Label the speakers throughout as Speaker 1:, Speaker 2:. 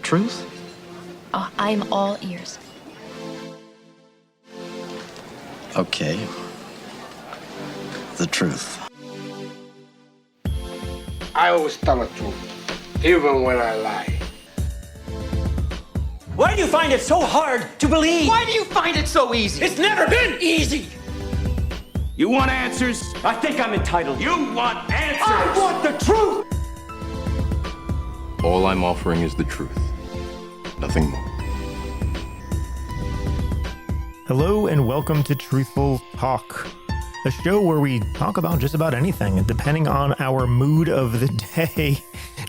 Speaker 1: truth?
Speaker 2: I'm all ears.
Speaker 1: Okay. The truth.
Speaker 3: I always tell the truth, even when I lie.
Speaker 4: Why do you find it so hard to believe?
Speaker 5: Why do you find it so easy?
Speaker 4: It's never been easy.
Speaker 6: You want answers?
Speaker 4: I think I'm entitled.
Speaker 6: You want answers?
Speaker 4: I want the truth.
Speaker 7: All I'm offering is the truth. Nothing more.
Speaker 8: Hello and welcome to Truthful Talk, a show where we talk about just about anything, depending on our mood of the day.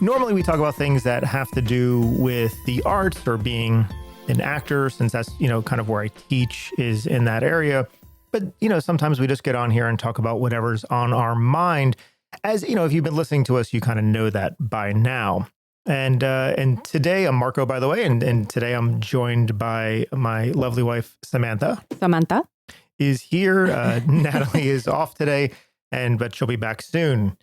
Speaker 8: Normally we talk about things that have to do with the arts or being an actor, since that's, kind of where I teach is in that area. But, sometimes we just get on here and talk about whatever's on our mind. As, if you've been listening to us, you kind of know that by now. And today I'm Marco, by the way, and today I'm joined by my lovely wife, Samantha.
Speaker 9: Samantha
Speaker 8: is here. Natalie is off today, but she'll be back soon.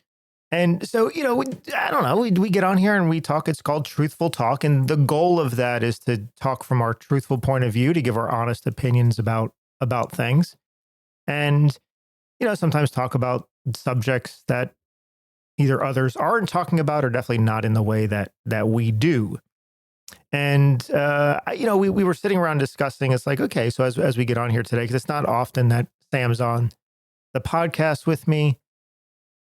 Speaker 8: And so, I don't know, we get on here and we talk. It's called Truthful Talk. And the goal of that is to talk from our truthful point of view, to give our honest opinions about things. And, sometimes talk about subjects that either others aren't talking about or definitely not in the way that we do. And, we were sitting around discussing, it's like, okay, so as we get on here today, because it's not often that Sam's on the podcast with me.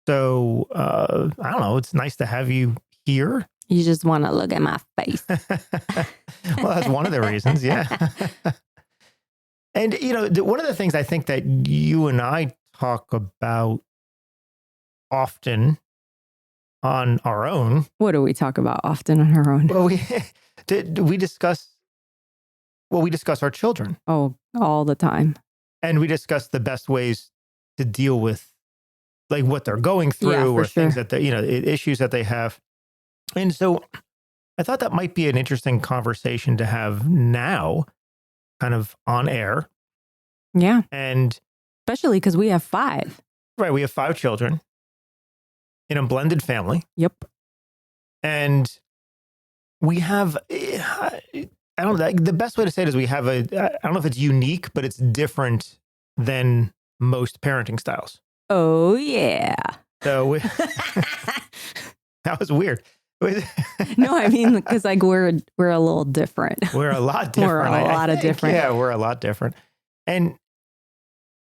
Speaker 8: So, I don't know, it's nice to have you here.
Speaker 9: You just want to look at my face.
Speaker 8: Well, that's one of the reasons, yeah. And, one of the things I think that you and I talk about often on our own.
Speaker 9: What do we talk about often on our own?
Speaker 8: Well, we discuss our children.
Speaker 9: Oh, all the time.
Speaker 8: And we discuss the best ways to deal with like what they're going through or things that they, issues that they have. And so I thought that might be an interesting conversation to have now, kind of on air.
Speaker 9: Yeah.
Speaker 8: And
Speaker 9: especially because we have 5.
Speaker 8: Right. We have 5 children in a blended family.
Speaker 9: Yep.
Speaker 8: And we have, I don't know, the best way to say it is we have I don't know if it's unique, but it's different than most parenting styles.
Speaker 9: Oh, yeah.
Speaker 8: So that was weird.
Speaker 9: No, I mean, because like we're a little different.
Speaker 8: We're a lot different.
Speaker 9: We're a lot of different.
Speaker 8: Yeah, we're a lot different. And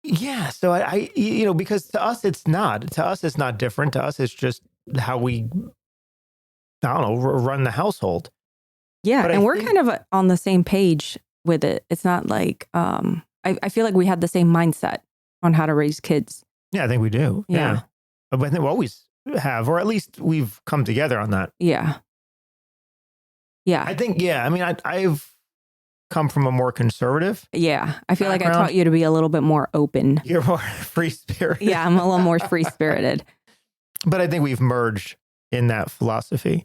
Speaker 8: yeah, so I because to us it's not. To us it's not different. To us it's just how we, I don't know, run the household.
Speaker 9: Yeah, and we're kind of on the same page with it. It's not like I feel like we had the same mindset on how to raise kids.
Speaker 8: Yeah, I think we do. Yeah. But I think we always have, or at least we've come together on that.
Speaker 9: Yeah. Yeah.
Speaker 8: I think, I mean, I've come from a more conservative.
Speaker 9: Yeah. I feel
Speaker 8: background.
Speaker 9: like I taught you to be a little bit more open.
Speaker 8: You're more free-spirited.
Speaker 9: Yeah, I'm a little more free-spirited.
Speaker 8: But I think we've merged in that philosophy.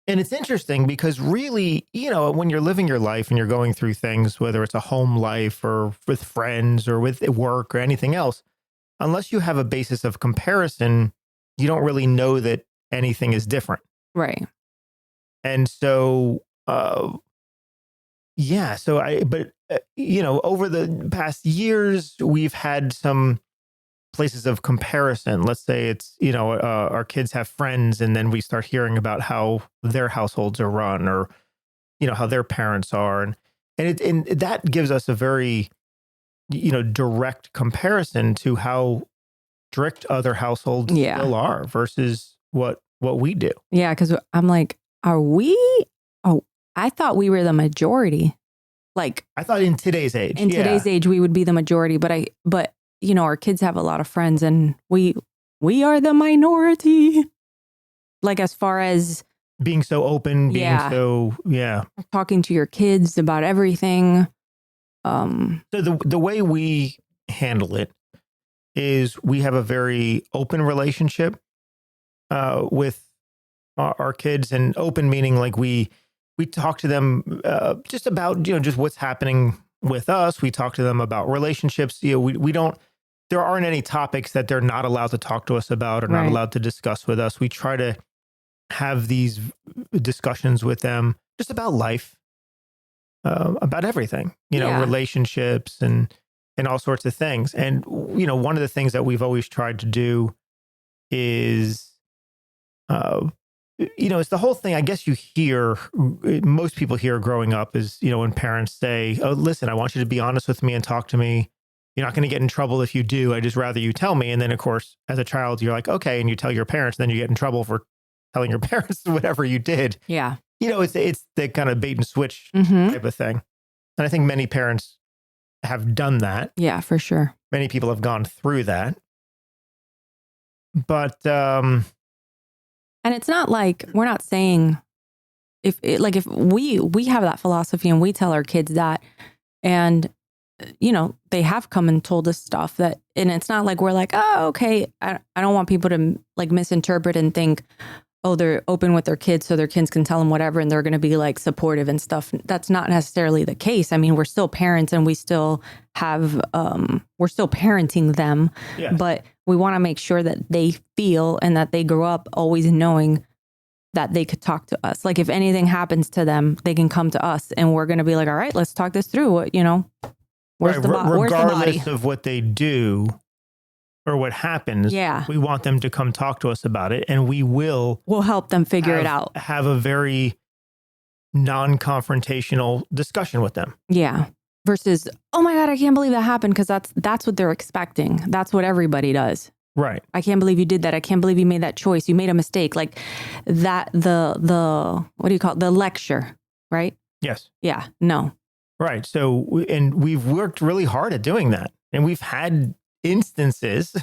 Speaker 8: And it's interesting because really, when you're living your life and you're going through things, whether it's a home life or with friends or with work or anything else, unless you have a basis of comparison, you don't really know that anything is different.
Speaker 9: Right.
Speaker 8: And so, over the past years, we've had some places of comparison. Let's say it's, our kids have friends and then we start hearing about how their households are run or, how their parents are. And that gives us a very, direct comparison to how strict other households still are versus what we do. Yeah.
Speaker 9: Because I'm like, are we? Oh, I thought we were the majority. Like
Speaker 8: I thought in today's age.
Speaker 9: In today's age, we would be the majority. But our kids have a lot of friends and we are the minority. Like as far as
Speaker 8: being so open, talking
Speaker 9: to your kids about everything.
Speaker 8: So the way we handle it is we have a very open relationship with our kids, and open meaning like we talk to them just about, just what's happening with us. We talk to them about relationships. We don't, there aren't any topics that they're not allowed to talk to us about or not allowed to discuss with us. We try to have these discussions with them just about life, about everything,
Speaker 9: Yeah.
Speaker 8: relationships and all sorts of things. And, one of the things that we've always tried to do is, it's the whole thing. I guess you hear, most people hear growing up is, when parents say, oh, listen, I want you to be honest with me and talk to me. You're not going to get in trouble if you do. I just rather you tell me. And then, of course, as a child, you're like, okay. And you tell your parents, then you get in trouble for telling your parents whatever you did.
Speaker 9: Yeah.
Speaker 8: It's the kind of bait and switch
Speaker 9: Mm-hmm.
Speaker 8: type of thing. And I think many parents have done that.
Speaker 9: Yeah, for sure.
Speaker 8: Many people have gone through that. But,
Speaker 9: And it's not like we're not saying if we have that philosophy and we tell our kids that, and they have come and told us stuff that, and it's not like we're like, oh, okay. I don't want people to like misinterpret and think, oh, they're open with their kids so their kids can tell them whatever and they're going to be like supportive and stuff. That's not necessarily the case. I mean, we're still parents and we still have, we're still parenting them,
Speaker 8: yeah.
Speaker 9: but we want to make sure that they feel and that they grow up always knowing that they could talk to us. Like if anything happens to them, they can come to us and we're going to be like, all right, let's talk this through. Where's
Speaker 8: Right,
Speaker 9: the body?
Speaker 8: regardless of what they do or what happens,
Speaker 9: Yeah.
Speaker 8: we want them to come talk to us about it, and we'll
Speaker 9: help them figure it out.
Speaker 8: Have a very non-confrontational discussion with them.
Speaker 9: Yeah. Versus, oh my God, I can't believe that happened, because that's what they're expecting. That's what everybody does.
Speaker 8: Right.
Speaker 9: I can't believe you did that. I can't believe you made that choice. You made a mistake. Like that, the what do you call it? The lecture, right?
Speaker 8: Yes.
Speaker 9: Yeah. No.
Speaker 8: Right. So, and we've worked really hard at doing that. And we've had instances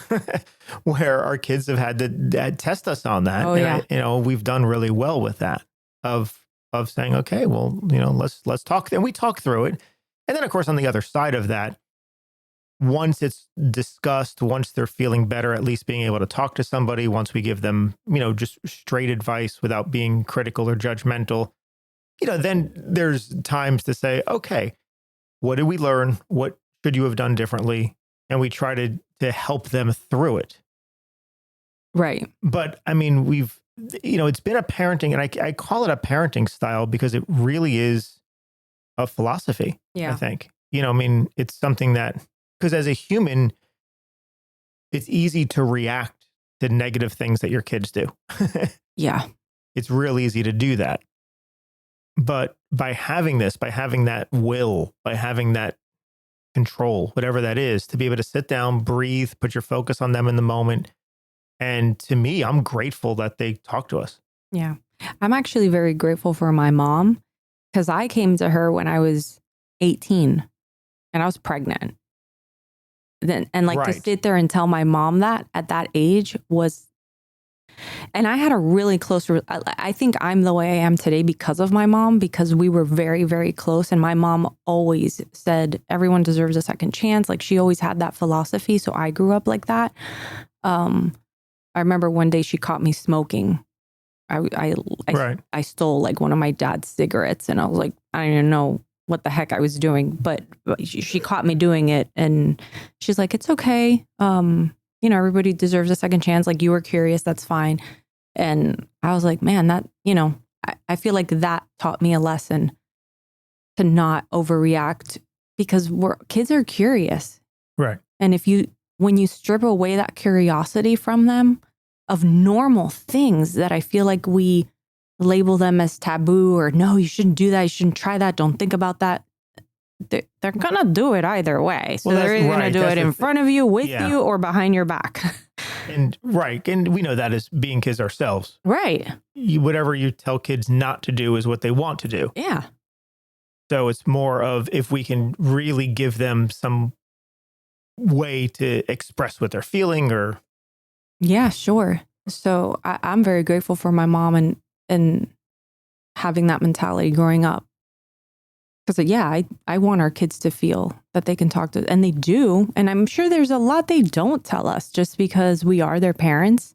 Speaker 8: where our kids have had to test us on that.
Speaker 9: Oh,
Speaker 8: and
Speaker 9: yeah.
Speaker 8: We've done really well with that of saying, okay, well, let's talk. And we talk through it. And then, of course, on the other side of that, once it's discussed, once they're feeling better, at least being able to talk to somebody, once we give them, just straight advice without being critical or judgmental, then there's times to say, okay, what did we learn? What should you have done differently? And we try to help them through it.
Speaker 9: Right.
Speaker 8: But I mean, it's been a parenting, and I call it a parenting style because it really is a philosophy.
Speaker 9: Yeah.
Speaker 8: I think, it's something that, because as a human, it's easy to react to negative things that your kids do.
Speaker 9: Yeah.
Speaker 8: It's real easy to do that. But by having that will, by having that control, whatever that is, to be able to sit down, breathe, put your focus on them in the moment. And to me, I'm grateful that they talk to us.
Speaker 9: Yeah. I'm actually very grateful for my mom, because I came to her when I was 18 and I was pregnant. To
Speaker 8: Right.
Speaker 9: sit there and tell my mom that at that age was, and I had a really close, I think I'm the way I am today because of my mom, because we were very, very close. And my mom always said, everyone deserves a second chance. Like she always had that philosophy. So I grew up like that. I remember one day she caught me smoking. I stole like one of my dad's cigarettes, and I was like, I don't even know what the heck I was doing, but she caught me doing it, and she's like, it's okay. Everybody deserves a second chance. Like you were curious, that's fine. And I was like, man, that, I feel like that taught me a lesson to not overreact, because kids are curious.
Speaker 8: Right.
Speaker 9: And when you strip away that curiosity from them of normal things that I feel like we label them as taboo, or no, you shouldn't do that. You shouldn't try that. Don't think about that. They're going to do it either way. So they're either going to do it in front of you, with you, or behind your back.
Speaker 8: And right. And we know that as being kids ourselves.
Speaker 9: Right.
Speaker 8: Whatever you tell kids not to do is what they want to do.
Speaker 9: Yeah.
Speaker 8: So it's more of, if we can really give them some way to express what they're feeling, or.
Speaker 9: Yeah, sure. So I'm very grateful for my mom and having that mentality growing up. Because, I want our kids to feel that they can talk to, and they do. And I'm sure there's a lot they don't tell us just because we are their parents.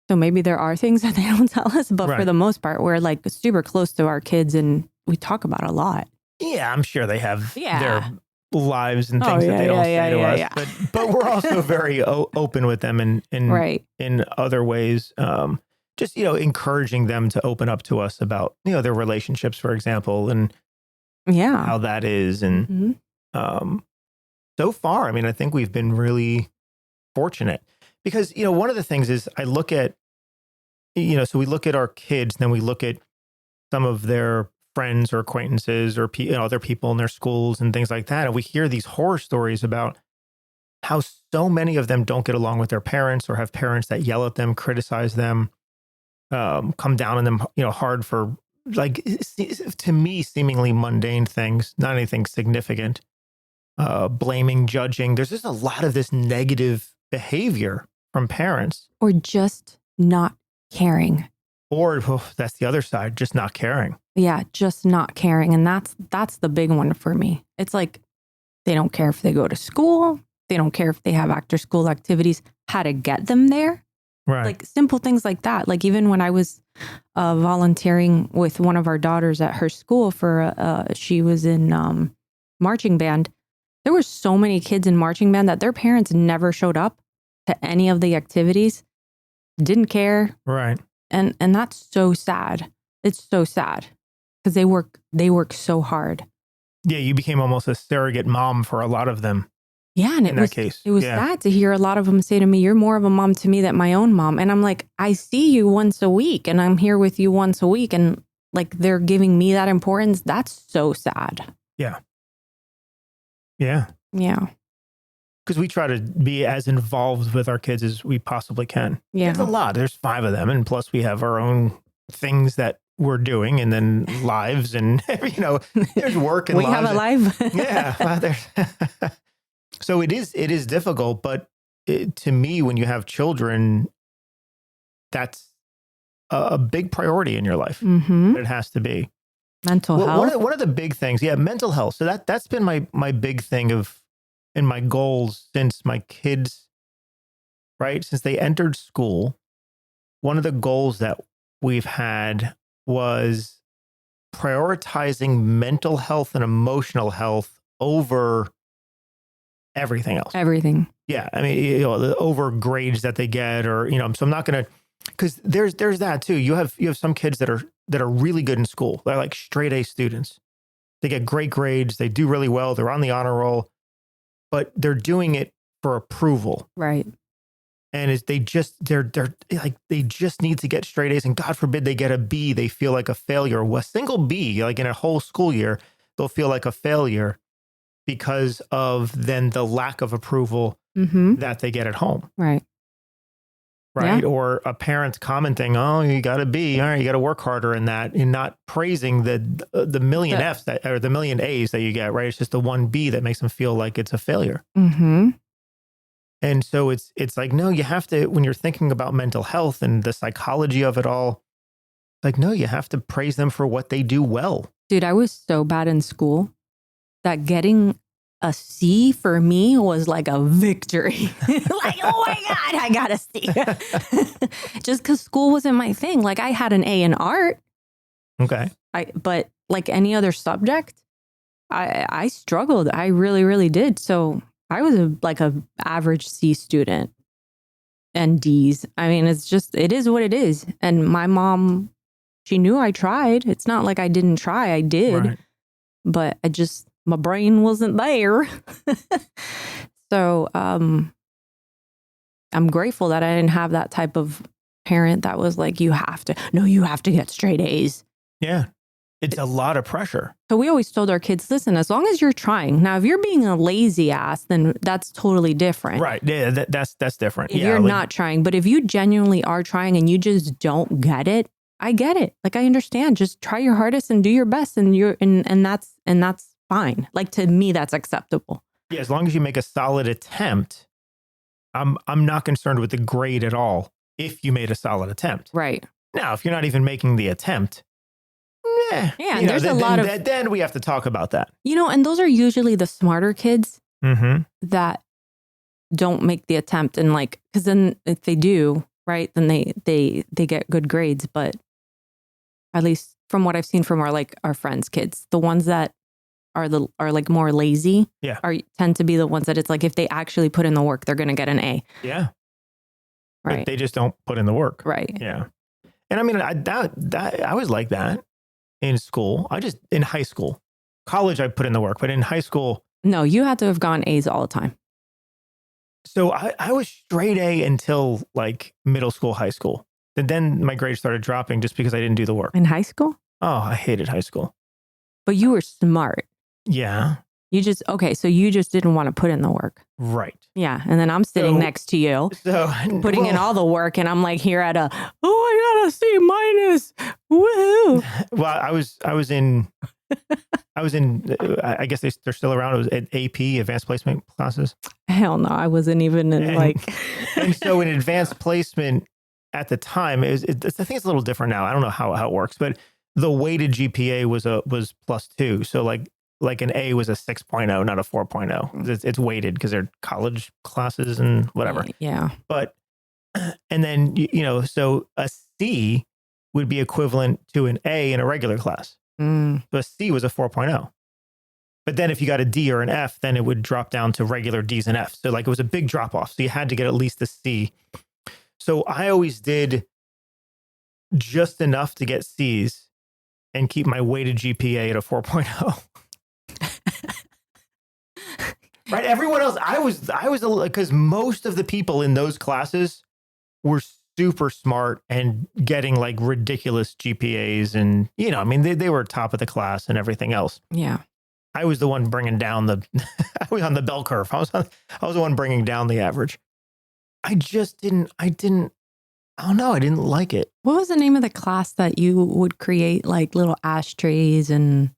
Speaker 9: So maybe there are things that they don't tell us, but for the most part, we're like super close to our kids and we talk about a lot.
Speaker 8: Yeah, I'm sure they have their lives and things that they don't say to us.
Speaker 9: Yeah.
Speaker 8: But we're also very open with them in other ways. just, encouraging them to open up to us about, their relationships, for example, and
Speaker 9: Yeah.
Speaker 8: how that is. And so far, I mean, I think we've been really fortunate because, one of the things is I look at, so we look at our kids, then we look at some of their friends or acquaintances or other people in their schools and things like that. And we hear these horror stories about how so many of them don't get along with their parents or have parents that yell at them, criticize them, come down on them, hard for like, to me, seemingly mundane things, not anything significant, blaming, judging. There's just a lot of this negative behavior from parents.
Speaker 9: Or just not caring.
Speaker 8: Or that's the other side, just not caring.
Speaker 9: Yeah, just not caring. And that's the big one for me. It's like they don't care if they go to school. They don't care if they have after school activities, how to get them there.
Speaker 8: Right.
Speaker 9: Like simple things like that. Like even when I was volunteering with one of our daughters at her school for, she was in marching band. There were so many kids in marching band that their parents never showed up to any of the activities, didn't care.
Speaker 8: Right.
Speaker 9: And that's so sad. It's so sad because they work so hard.
Speaker 8: Yeah, you became almost a surrogate mom for a lot of them.
Speaker 9: Yeah, and it was sad to hear a lot of them say to me, "You're more of a mom to me than my own mom." And I'm like, I see you once a week, and I'm here with you once a week, and like they're giving me that importance. That's so sad.
Speaker 8: Yeah. Yeah.
Speaker 9: Yeah.
Speaker 8: Because we try to be as involved with our kids as we possibly can.
Speaker 9: Yeah.
Speaker 8: It's a lot. There's 5 of them. And plus we have our own things that we're doing and then lives and, there's work and
Speaker 9: we
Speaker 8: lives.
Speaker 9: have a life.
Speaker 8: Yeah. Well, so it is difficult. But to me, when you have children, that's a big priority in your life.
Speaker 9: Mm-hmm.
Speaker 8: It has to be.
Speaker 9: Mental health.
Speaker 8: One of the big things. Yeah. Mental health. So that's been my big thing and my goals since my kids, right? Since they entered school, one of the goals that we've had was prioritizing mental health and emotional health over everything else.
Speaker 9: Everything.
Speaker 8: Yeah. I mean, over grades that they get or, so I'm not going to, because there's that too. You have some kids that are really good in school. They're like straight A students. They get great grades. They do really well. They're on the honor roll. But they're doing it for approval.
Speaker 9: Right.
Speaker 8: And they just need to get straight A's, and God forbid they get a B, they feel like a failure. A single B, like in a whole school year, they'll feel like a failure because of then the lack of approval that they get at home.
Speaker 9: Right.
Speaker 8: Right.
Speaker 9: Yeah.
Speaker 8: Or a parent commenting, "Oh, you got a B. All right, you got to work harder in that," and not praising the million F's or the million A's that you get. Right. It's just the one B that makes them feel like it's a failure.
Speaker 9: Mm-hmm.
Speaker 8: And so it's like, no, you have to, when you're thinking about mental health and the psychology of it all, like, no, you have to praise them for what they do well.
Speaker 9: Dude, I was so bad in school that getting a C for me was like a victory. Like, oh my God, I got a C. Just because school wasn't my thing. Like I had an A in art.
Speaker 8: Okay.
Speaker 9: But like any other subject, I struggled. I really, really did. So I was like a average C student and D's. I mean, it is what it is. And my mom, she knew I tried. It's not like I didn't try. I did,
Speaker 8: Right.
Speaker 9: but my brain wasn't there. So, I'm grateful that I didn't have that type of parent that was like, you have to get straight A's.
Speaker 8: Yeah. It's a lot of pressure.
Speaker 9: So we always told our kids, listen, as long as you're trying. Now, if you're being a lazy ass, then that's totally different.
Speaker 8: Right. Yeah. That's different.
Speaker 9: If
Speaker 8: yeah,
Speaker 9: you're
Speaker 8: like,
Speaker 9: not trying, but if you genuinely are trying and you just don't get it, I get it. Like, I understand. Just try your hardest and do your best. And that's fine. Like, to me, that's acceptable.
Speaker 8: Yeah. As long as you make a solid attempt, I'm not concerned with the grade at all. If you made a solid attempt.
Speaker 9: Right.
Speaker 8: Now, if you're not even making the attempt,
Speaker 9: yeah, and there's a lot of...
Speaker 8: Then we have to talk about that.
Speaker 9: And those are usually the smarter kids that don't make the attempt. And like, because then if they do, right, then they get good grades. But at least from what I've seen from our friends' kids, the ones that are like more lazy tend to be the ones that it's like, if they actually put in the work, they're going to get an A.
Speaker 8: Yeah.
Speaker 9: Right.
Speaker 8: But they just don't put in the work.
Speaker 9: Right.
Speaker 8: Yeah. And I mean, I was like that in school. In high school. College, I put in the work, but in high school.
Speaker 9: No, you had to have gone A's all the time.
Speaker 8: So I was straight A until like middle school, high school. And then my grades started dropping just because I didn't do the work.
Speaker 9: In high school?
Speaker 8: Oh, I hated high school.
Speaker 9: But you were smart.
Speaker 8: Yeah.
Speaker 9: So you just didn't want to put in the work.
Speaker 8: Right.
Speaker 9: Yeah. And then I'm sitting next to you, putting in all the work, and I'm like here at I got a C minus. Woohoo.
Speaker 8: Well, I was in, I guess they're still around. It was at AP, advanced placement classes.
Speaker 9: Hell no, I wasn't even in
Speaker 8: And so in advanced placement at the time, I think it's a little different now. I don't know how it works, but the weighted GPA was +2. So like an A was a 6.0, not a 4.0. It's weighted because they're college classes and whatever.
Speaker 9: Yeah.
Speaker 8: But, and then, so a C would be equivalent to an A in a regular class. So a C was a 4.0. But then if you got a D or an F, then it would drop down to regular Ds and Fs. So like it was a big drop off. So you had to get at least a C. So I always did just enough to get C's and keep my weighted GPA at a 4.0. Right. Everyone else, I was because most of the people in those classes were super smart and getting like ridiculous GPAs. And, I mean, they were top of the class and everything else.
Speaker 9: Yeah.
Speaker 8: I was the one bringing down I was on the bell curve. I was the one bringing down the average. I didn't like it.
Speaker 9: What was the name of the class that you would create like little ashtrays and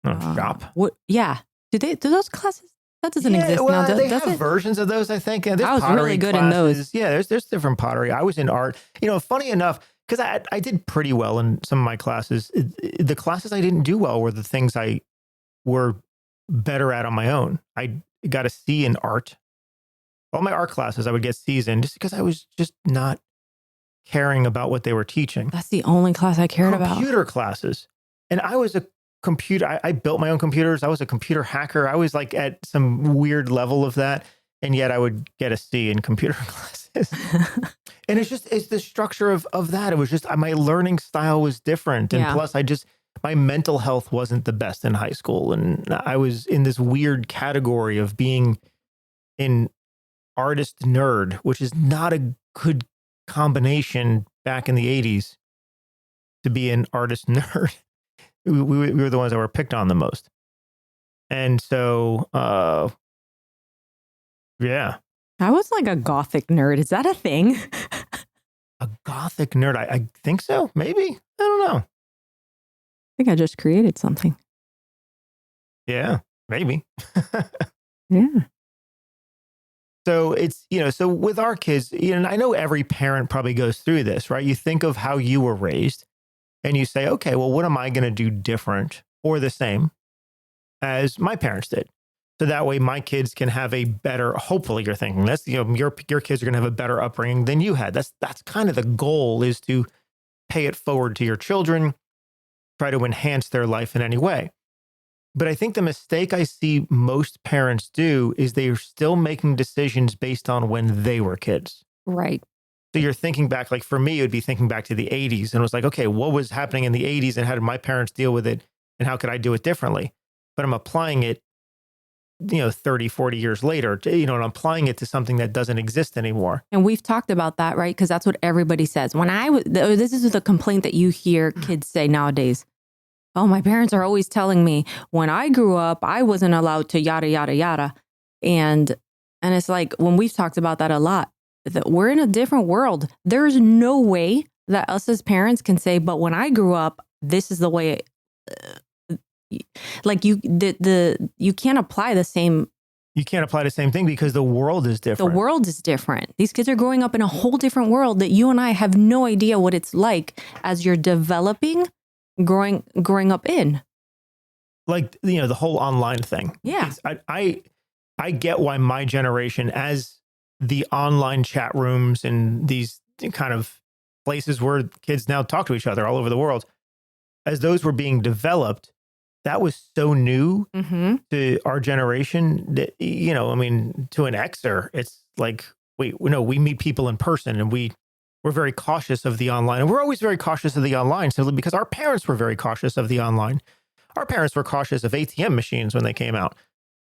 Speaker 8: shop?
Speaker 9: What? Yeah. Do those classes? That doesn't exist now.
Speaker 8: They have versions of those, I think. Yeah,
Speaker 9: I was really good in those.
Speaker 8: Yeah, there's different pottery. I was in art. Funny enough, because I did pretty well in some of my classes. The classes I didn't do well were the things I were better at on my own. I got a C in art. All my art classes I would get C's in just because I was just not caring about what they were teaching.
Speaker 9: That's the only class I cared about.
Speaker 8: Computer classes. And I was a computer. I built my own computers. I was a computer hacker. I was like at some weird level of that. And yet I would get a C in computer classes. And it's the structure of that. It was just, my learning style was different. And plus my mental health wasn't the best in high school. And I was in this weird category of being an artist nerd, which is not a good combination back in the 80s to be an artist nerd. We were the ones that were picked on the most. And so, yeah.
Speaker 9: I was like a gothic nerd. Is that a thing?
Speaker 8: A gothic nerd? I think so. Maybe. I don't know.
Speaker 9: I think I just created something.
Speaker 8: Yeah, maybe.
Speaker 9: Yeah.
Speaker 8: So it's, so with our kids, and I know every parent probably goes through this, right? You think of how you were raised and you say, okay, well, what am I going to do different or the same as my parents did? So that way my kids can have a better, hopefully you're thinking this, your kids are going to have a better upbringing than you had. That's kind of the goal, is to pay it forward to your children, try to enhance their life in any way. But I think the mistake I see most parents do is they are still making decisions based on when they were kids.
Speaker 9: Right.
Speaker 8: So you're thinking back, like for me, it would be thinking back to the 80s and it was like, okay, what was happening in the 80s and how did my parents deal with it and how could I do it differently? But I'm applying it, 30, 40 years later, and I'm applying it to something that doesn't exist anymore.
Speaker 9: And we've talked about that, right? Because that's what everybody says. This is the complaint that you hear kids say nowadays. Oh, my parents are always telling me when I grew up, I wasn't allowed to yada, yada, yada. And it's like, when we've talked about that a lot, that we're in a different world. There's no way that us as parents can say, but when I grew up, this is the way you can't apply the same.
Speaker 8: You can't apply the same thing because the world is different.
Speaker 9: The world is different. These kids are growing up in a whole different world that you and I have no idea what it's like as you're developing, growing up in.
Speaker 8: Like, the whole online thing.
Speaker 9: Yeah.
Speaker 8: I get why my generation, as the online chat rooms and these kind of places where kids now talk to each other all over the world, as those were being developed, that was so new to our generation that, to an Xer, it's like, we meet people in person and we're we're very cautious of the online. And we're always very cautious of the online simply because our parents were very cautious of the online. Our parents were cautious of ATM machines when they came out.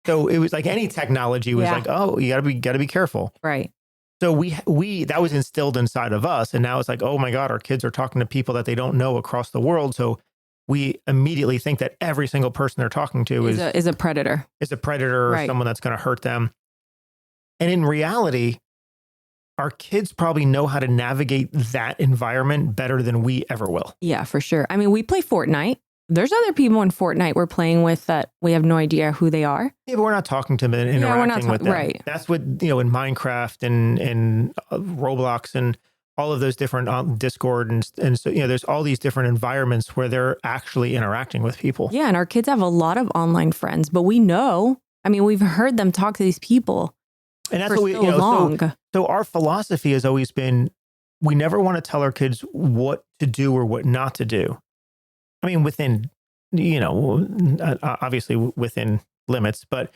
Speaker 8: So it was like any technology was like, oh, you gotta be careful.
Speaker 9: Right.
Speaker 8: So we that was instilled inside of us. And now it's like, oh my God, our kids are talking to people that they don't know across the world. So we immediately think that every single person they're talking to is
Speaker 9: a predator.
Speaker 8: Is a predator or someone that's going to hurt them. And in reality, our kids probably know how to navigate that environment better than we ever will.
Speaker 9: Yeah, for sure. I mean, we play Fortnite. There's other people in Fortnite we're playing with that we have no idea who they are.
Speaker 8: Yeah, but we're not talking to them and interacting with them.
Speaker 9: Right.
Speaker 8: That's what, in Minecraft and Roblox and all of those different Discord and so, there's all these different environments where they're actually interacting with people.
Speaker 9: Yeah. And our kids have a lot of online friends, but we know, we've heard them talk to these people
Speaker 8: and that's
Speaker 9: for
Speaker 8: what
Speaker 9: so long.
Speaker 8: So our philosophy has always been, we never want to tell our kids what to do or what not to do. Within, obviously within limits, but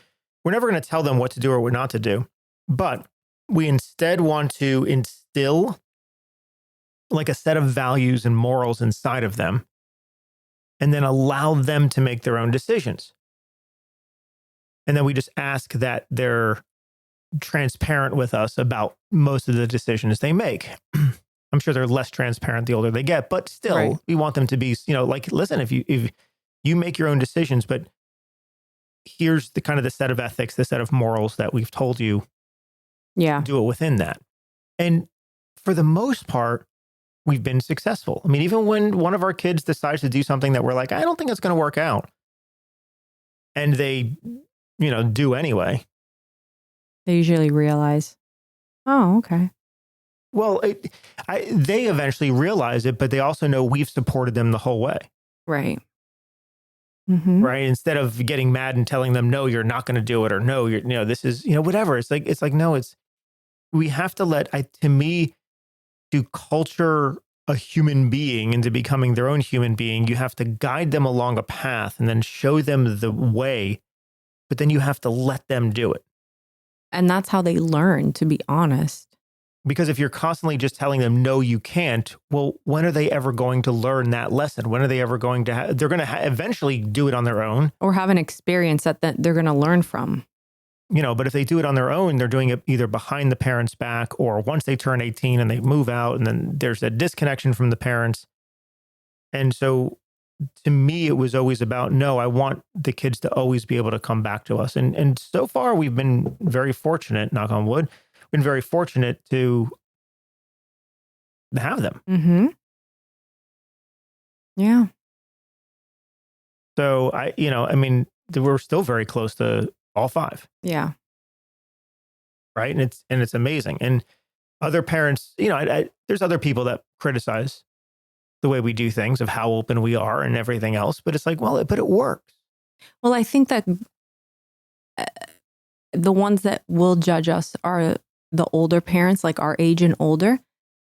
Speaker 8: we're never going to tell them what to do or what not to do. But we instead want to instill like a set of values and morals inside of them and then allow them to make their own decisions. And then we just ask that they're transparent with us about most of the decisions they make. I'm sure they're less transparent the older they get, but still we want them to be, listen, if you make your own decisions, but here's the kind of the set of ethics, the set of morals that we've told you.
Speaker 9: Yeah.
Speaker 8: Do it within that. And for the most part, we've been successful. Even when one of our kids decides to do something that we're like, I don't think it's going to work out. And they, do anyway.
Speaker 9: They usually realize, oh, okay.
Speaker 8: Well, they eventually realize it, but they also know we've supported them the whole way.
Speaker 9: Right. Mm-hmm.
Speaker 8: Right. Instead of getting mad and telling them, no, you're not going to do it, or no, this is, whatever. It's like, no, we have to to me, to culture a human being into becoming their own human being, you have to guide them along a path and then show them the way, but then you have to let them do it.
Speaker 9: And that's how they learn, to be honest.
Speaker 8: Because if you're constantly just telling them, no, you can't, well, when are they ever going to learn that lesson? When are they ever going to they're going to eventually do it on their own.
Speaker 9: Or have an experience that they're going to learn from.
Speaker 8: But if they do it on their own, they're doing it either behind the parents' back or once they turn 18 and they move out and then there's a disconnection from the parents. And so to me, it was always about, no, I want the kids to always be able to come back to us. And so far, we've been very fortunate, knock on wood, been very fortunate to have them.
Speaker 9: Mm-hmm. Yeah.
Speaker 8: So we're still very close to all five.
Speaker 9: Yeah.
Speaker 8: Right. And it's amazing. And other parents, there's other people that criticize the way we do things, of how open we are and everything else. But it's like, well, but it works.
Speaker 9: Well, I think that the ones that will judge us are the older parents, like our age and older,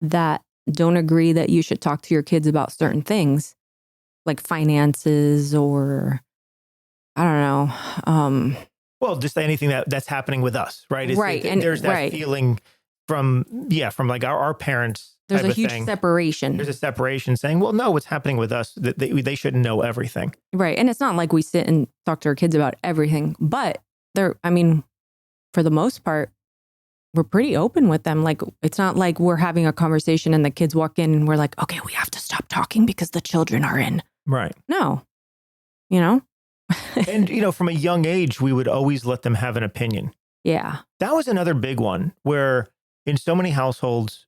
Speaker 9: that don't agree that you should talk to your kids about certain things, like finances or I don't know.
Speaker 8: Well, just anything that's happening with us, right?
Speaker 9: Right.
Speaker 8: And there's that feeling from like our parents.
Speaker 9: There's a huge separation.
Speaker 8: There's a separation saying, well, no, what's happening with us, that they shouldn't know everything.
Speaker 9: Right. And it's not like we sit and talk to our kids about everything, but for the most part, we're pretty open with them. Like, it's not like we're having a conversation and the kids walk in and we're like, okay, we have to stop talking because the children are in.
Speaker 8: Right.
Speaker 9: No,
Speaker 8: And, from a young age, we would always let them have an opinion.
Speaker 9: Yeah.
Speaker 8: That was another big one where in so many households,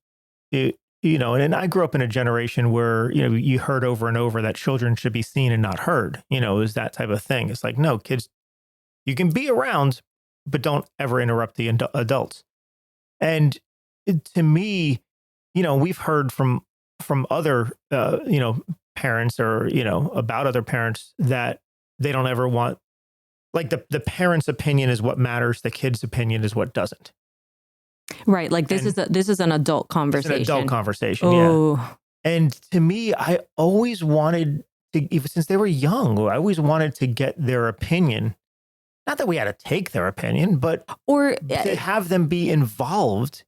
Speaker 8: and I grew up in a generation where, you heard over and over that children should be seen and not heard, it was that type of thing. It's like, no, kids, you can be around, but don't ever interrupt the adults. And to me, we've heard from other, parents or, about other parents that they don't ever want, like the parent's opinion is what matters. The kid's opinion is what doesn't.
Speaker 9: Right. Like this is an adult conversation.
Speaker 8: It's an adult conversation.
Speaker 9: Oh.
Speaker 8: Yeah. And to me, I always wanted to, even since they were young, I always wanted to get their opinion. Not that we had to take their opinion, but to have them be involved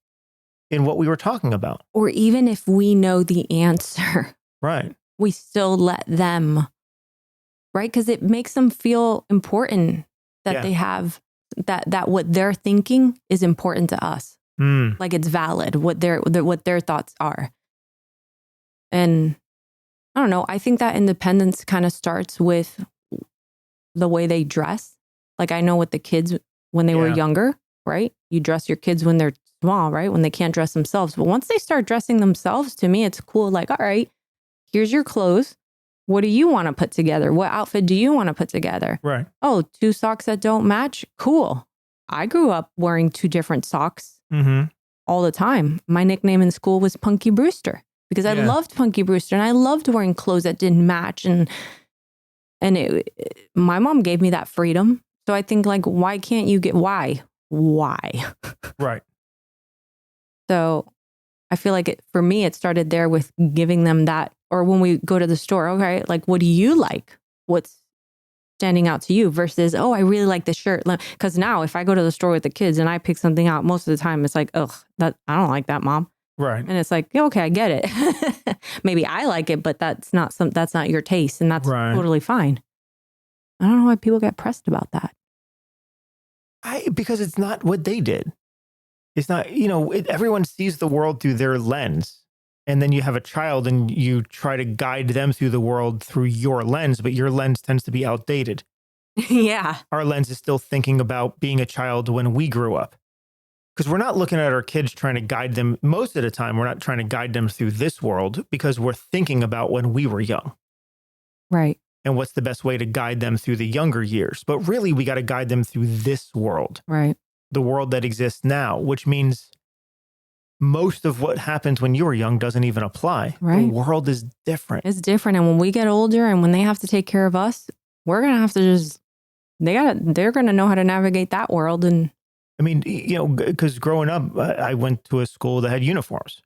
Speaker 8: in what we were talking about.
Speaker 9: Or even if we know the answer,
Speaker 8: Right.
Speaker 9: we still let them, right? Because it makes them feel important that
Speaker 8: Yeah.
Speaker 9: they have that what they're thinking is important to us.
Speaker 8: Mm.
Speaker 9: Like it's valid what their thoughts are. And I don't know. I think that independence kind of starts with the way they dress. Like I know with the kids when they were
Speaker 8: Yeah.
Speaker 9: younger, right? You dress your kids when they're small, right? When they can't dress themselves. But once they start dressing themselves, to me, it's cool. Like, all right, here's your clothes. What do you want to put together? What outfit do you want to put together?
Speaker 8: Right.
Speaker 9: Oh, 2 socks that don't match? Cool. I grew up wearing 2 different socks
Speaker 8: Mm-hmm.
Speaker 9: all the time. My nickname in school was Punky Brewster because I
Speaker 8: Yeah.
Speaker 9: loved Punky Brewster and I loved wearing clothes that didn't match. And my mom gave me that freedom. So I think like, why can't you get, why?
Speaker 8: Right.
Speaker 9: So I feel like for me, it started there with giving them that, or when we go to the store, okay, like, what do you like? What's standing out to you versus, oh, I really like this shirt. Because now if I go to the store with the kids and I pick something out, most of the time it's like, ugh, I don't like that, Mom.
Speaker 8: Right.
Speaker 9: And it's like, yeah, okay, I get it. Maybe I like it, but that's not your taste. And that's
Speaker 8: Right.
Speaker 9: totally fine. I don't know why people get pressed about that.
Speaker 8: Because it's not what they did. It's not, everyone sees the world through their lens. And then you have a child and you try to guide them through the world through your lens, but your lens tends to be outdated.
Speaker 9: Yeah.
Speaker 8: Our lens is still thinking about being a child when we grew up. Because we're not looking at our kids trying to guide them. Most of the time, we're not trying to guide them through this world because we're thinking about when we were young.
Speaker 9: Right.
Speaker 8: And what's the best way to guide them through the younger years. But really, we got to guide them through this world.
Speaker 9: Right.
Speaker 8: The world that exists now, which means most of what happened when you were young doesn't even apply.
Speaker 9: Right.
Speaker 8: The world is different.
Speaker 9: It's different. And when we get older and when they have to take care of us, we're going to have to they're going to know how to navigate that world. And
Speaker 8: I mean, because growing up, I went to a school that had uniforms.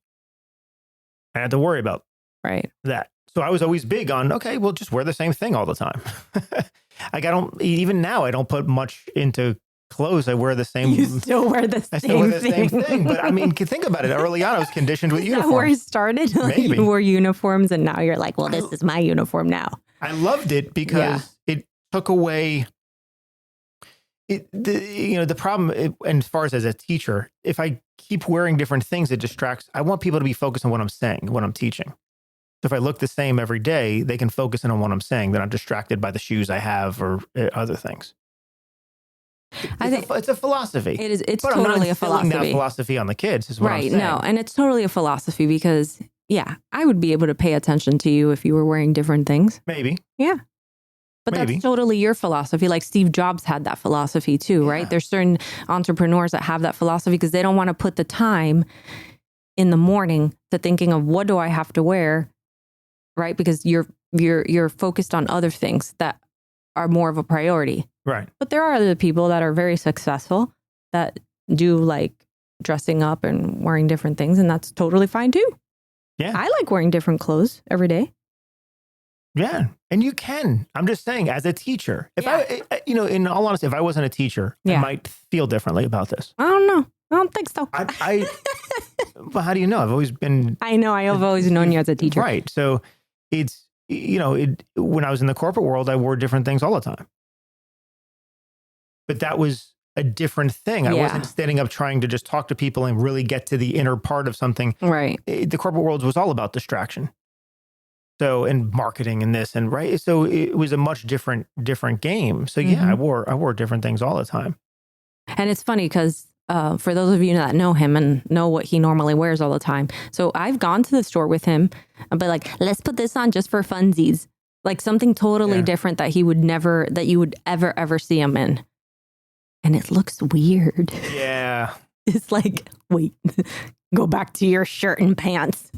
Speaker 8: I had to worry about
Speaker 9: right.
Speaker 8: that. So I was always big on, okay, well, just wear the same thing all the time. Like even now, I don't put much into clothes. I wear the same.
Speaker 9: You still wear the
Speaker 8: I
Speaker 9: same
Speaker 8: still wear the
Speaker 9: thing.
Speaker 8: same thing. But I mean, think about it. Early on, I was conditioned with
Speaker 9: Is that where it
Speaker 8: uniforms.
Speaker 9: started? Like,
Speaker 8: Maybe.
Speaker 9: you wore uniforms and now you're like, well, this is my uniform now.
Speaker 8: I loved it because it took away the problem. And as far as a teacher, if I keep wearing different things, it distracts. I want people to be focused on what I'm saying, what I'm teaching. So if I look the same every day, they can focus in on what I'm saying. They're not distracted by the shoes I have or other things.
Speaker 9: I think
Speaker 8: it's a philosophy.
Speaker 9: it is. It's
Speaker 8: But I'm not
Speaker 9: totally a
Speaker 8: instilling that
Speaker 9: philosophy.
Speaker 8: philosophy on the kids, is what I'm
Speaker 9: Right.
Speaker 8: saying.
Speaker 9: No. And it's totally a philosophy because, yeah, I would be able to pay attention to you if you were wearing different things.
Speaker 8: Maybe.
Speaker 9: Yeah. But
Speaker 8: Maybe.
Speaker 9: that's totally your philosophy. Like Steve Jobs had that philosophy too, right?
Speaker 8: Yeah.
Speaker 9: There's certain entrepreneurs that have that philosophy because they don't want to put the time in the morning to thinking of what do I have to wear, right? Because you're focused on other things that are more of a priority.
Speaker 8: Right.
Speaker 9: But there are other people that are very successful that do like dressing up and wearing different things, and that's totally fine too.
Speaker 8: Yeah.
Speaker 9: I like wearing different clothes every day.
Speaker 8: Yeah. And you can. I'm just saying, as a teacher, if
Speaker 9: Yeah.
Speaker 8: in all honesty, if I wasn't a teacher, I
Speaker 9: Yeah.
Speaker 8: might feel differently about this.
Speaker 9: I don't know. I don't think so.
Speaker 8: But how do you know? I've always been
Speaker 9: I know. I have always known you as a teacher.
Speaker 8: right. So it's, when I was in the corporate world, I wore different things all the time. But that was a different thing. I
Speaker 9: Yeah.
Speaker 8: wasn't standing up trying to just talk to people and really get to the inner part of something.
Speaker 9: Right.
Speaker 8: The corporate world was all about distraction. So, and marketing and this and right. So it was a much different game. So yeah, I wore different things all the time.
Speaker 9: And it's funny because for those of you that know him and know what he normally wears all the time. So I've gone to the store with him and be like, let's put this on just for funsies. Like something totally different that you would ever see him in. And it looks weird.
Speaker 8: Yeah.
Speaker 9: It's like, wait, go back to your shirt and pants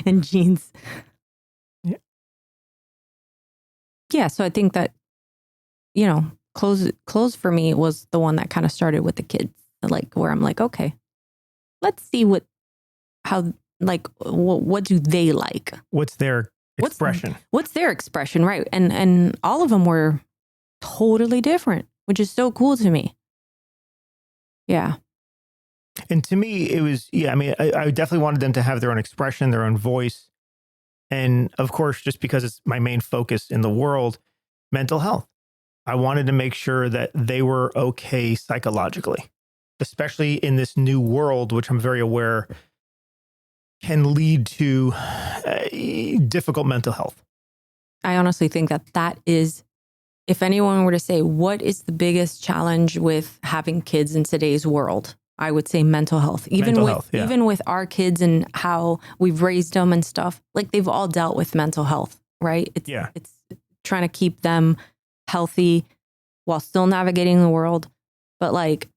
Speaker 9: and jeans. Yeah. So I think that, clothes for me was the one that kind of started with the kids, like where I'm like, okay, let's see what do they like?
Speaker 8: What's their expression?
Speaker 9: What's their expression? Right. And all of them were totally different, which is so cool to me. Yeah.
Speaker 8: And to me, it was, I mean, I definitely wanted them to have their own expression, their own voice. And of course, just because it's my main focus in the world, mental health. I wanted to make sure that they were okay psychologically, especially in this new world, which I'm very aware can lead to difficult mental health.
Speaker 9: I honestly think that is, if anyone were to say, what is the biggest challenge with having kids in today's world? I would say mental health. Even with our kids and how we've raised them and stuff, like they've all dealt with mental health, right? It's trying to keep them healthy while still navigating the world, but like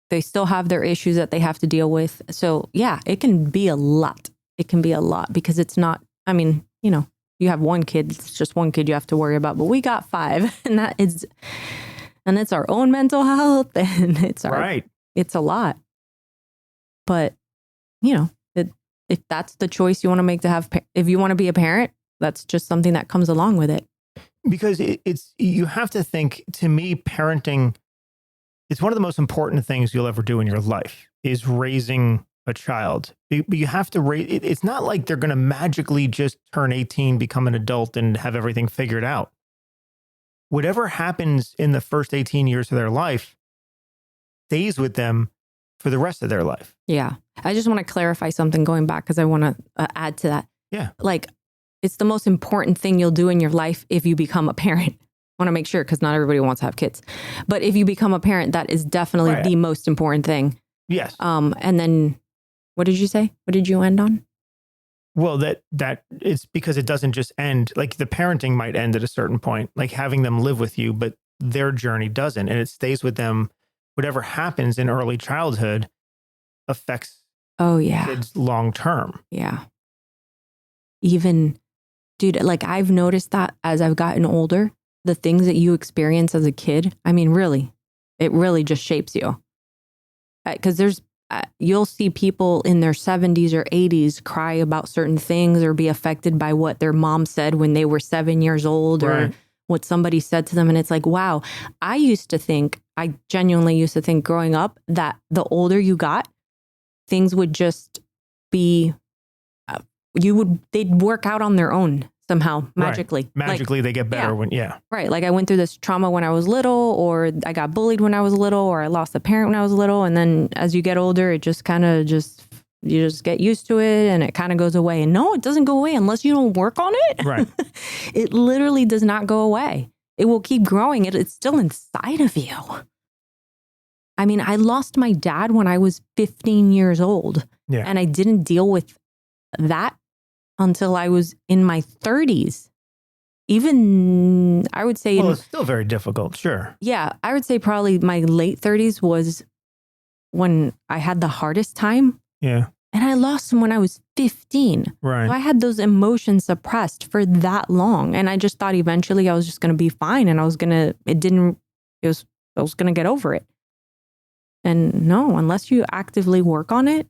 Speaker 9: they still have their issues that they have to deal with. So yeah, it can be a lot. It can be a lot because it's not, I mean, you know, you have one kid, it's just one kid you have to worry about, but we got 5 and it's our own mental health and it's a lot. But, you know, if that's the choice you want to make if you want to be a parent, that's just something that comes along with it.
Speaker 8: Because you have to think, to me, parenting, it's one of the most important things you'll ever do in your life is raising a child. But you have to it's not like they're going to magically just turn 18, become an adult and have everything figured out. Whatever happens in the first 18 years of their life stays with them for the rest of their life.
Speaker 9: Yeah. I just want to clarify something going back because I want to add to that.
Speaker 8: Yeah.
Speaker 9: Like, it's the most important thing you'll do in your life if you become a parent. I want to make sure because not everybody wants to have kids. But if you become a parent, that is definitely the most important thing.
Speaker 8: Yes.
Speaker 9: And then, what did you say? What did you end on?
Speaker 8: Well, that it's because it doesn't just end. Like the parenting might end at a certain point, like having them live with you, but their journey doesn't. And it stays with them. Whatever happens in early childhood affects kids long term.
Speaker 9: Yeah. Even, dude, like I've noticed that as I've gotten older, the things that you experience as a kid, I mean, really, it really just shapes you. Because you'll see people in their 70s or 80s cry about certain things or be affected by what their mom said when they were 7 years old or what somebody said to them. And it's like, wow, I genuinely used to think growing up that the older you got, things would just be, they'd work out on their own somehow, magically.
Speaker 8: Right. Magically, they get better
Speaker 9: Right. Like I went through this trauma when I was little, or I got bullied when I was little, or I lost a parent when I was little. And then as you get older, it just kind of you just get used to it and it kind of goes away. And no, it doesn't go away unless you don't work on it.
Speaker 8: Right.
Speaker 9: It literally does not go away. It will keep growing. It's still inside of you. I mean, I lost my dad when I was 15 years old.
Speaker 8: Yeah.
Speaker 9: And I didn't deal with that until I was in my 30s. Even, I would say...
Speaker 8: Well, it's still very difficult, sure.
Speaker 9: Yeah, I would say probably my late 30s was when I had the hardest time.
Speaker 8: Yeah.
Speaker 9: And I lost him when I was 15.
Speaker 8: Right.
Speaker 9: So I had those emotions suppressed for that long. And I just thought eventually I was just going to be fine. And I was going to get over it. And no, unless you actively work on it,